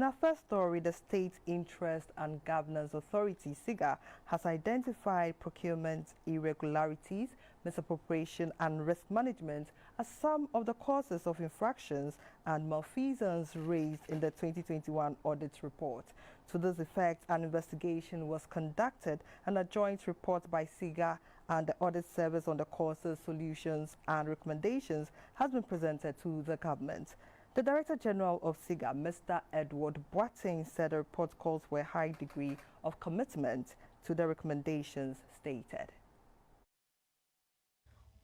In our first story, the State Interest and Governance Authority, Siga, has identified procurement irregularities, misappropriation and risk management as some of the causes of infractions and malfeasance raised in the 2021 audit report. To this effect, an investigation was conducted and a joint report by Siga and the Audit Service on the causes, solutions and recommendations has been presented to the government. The Director General of Siga, Mr. Edward Boateng, said the report calls for a high degree of commitment to the recommendations stated.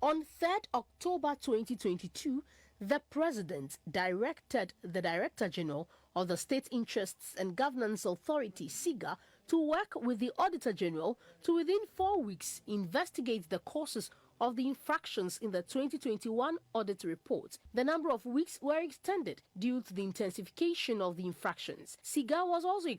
On 3rd October 2022, the President directed the Director General of the State Interests and Governance Authority, Siga, to work with the Auditor General to within 4 weeks investigate the causes of the infractions in the 2021 audit report. The number of weeks were extended due to the intensification of the infractions. Siga was also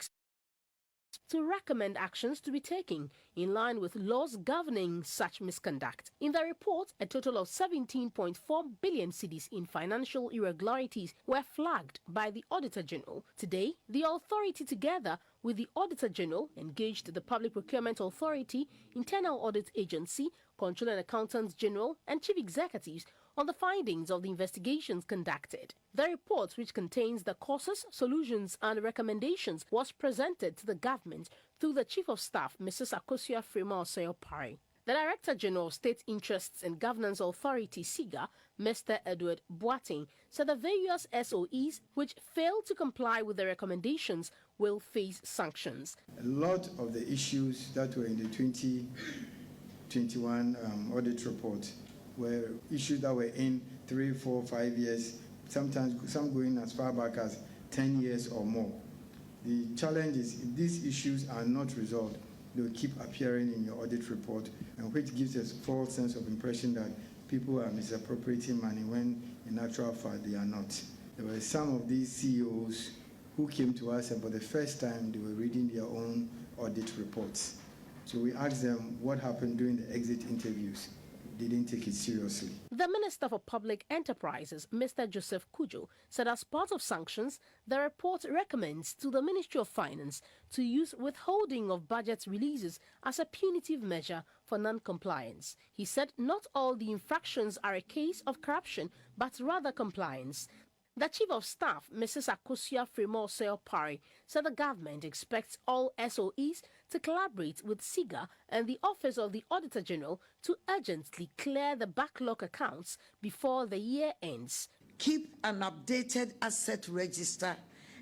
to recommend actions to be taken in line with laws governing such misconduct. In the report, a total of 17.4 billion cedis in financial irregularities were flagged by the Auditor General. Today, the authority, together with the Auditor General, engaged the Public Procurement Authority, Internal Audit Agency, Controller and Accountants General, and Chief Executives on the findings of the investigations conducted. The report, which contains the causes, solutions and recommendations, was presented to the government through the Chief of Staff, Mrs. Akosua Frema-Osei-Opare. The Director General of State Interests and Governance Authority, Siga, Mr. Edward Boateng, said the various SOEs which fail to comply with the recommendations will face sanctions. A lot of the issues that were in the 2021 audit report were issues that were in 3, 4, 5 years, sometimes some going as far back as 10 years or more. The challenge is if these issues are not resolved, they will keep appearing in your audit report, and which gives us a false sense of impression that people are misappropriating money when in actual fact they are not. There were some of these CEOs who came to us and for the first time they were reading their own audit reports. So we asked them what happened during the exit interviews. They didn't take it seriously. The Minister for Public Enterprises, Mr. Joseph Kujo, said as part of sanctions, the report recommends to the Ministry of Finance to use withholding of budget releases as a punitive measure for non-compliance. He said not all the infractions are a case of corruption, but rather compliance. The Chief of Staff, Mrs. Akosua Frema-Osei-Opare, said the government expects all SOEs to collaborate with Siga and the Office of the Auditor General to urgently clear the backlog accounts before the year ends. Keep an updated asset register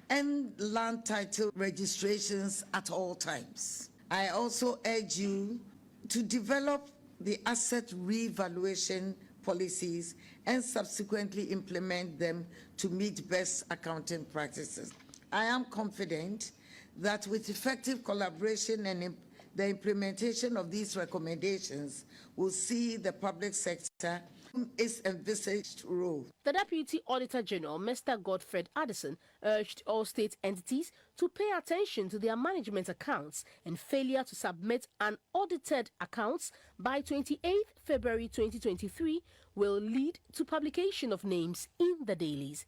and land title registrations at all times. I also urge you to develop the asset revaluation policies and subsequently implement them to meet best accounting practices. I am confident that with effective collaboration and the implementation of these recommendations will see the public sector its envisaged role. The Deputy Auditor General, Mr. Godfred Addison, urged all state entities to pay attention to their management accounts, and failure to submit unaudited accounts by 28 February 2023 will lead to publication of names in the dailies.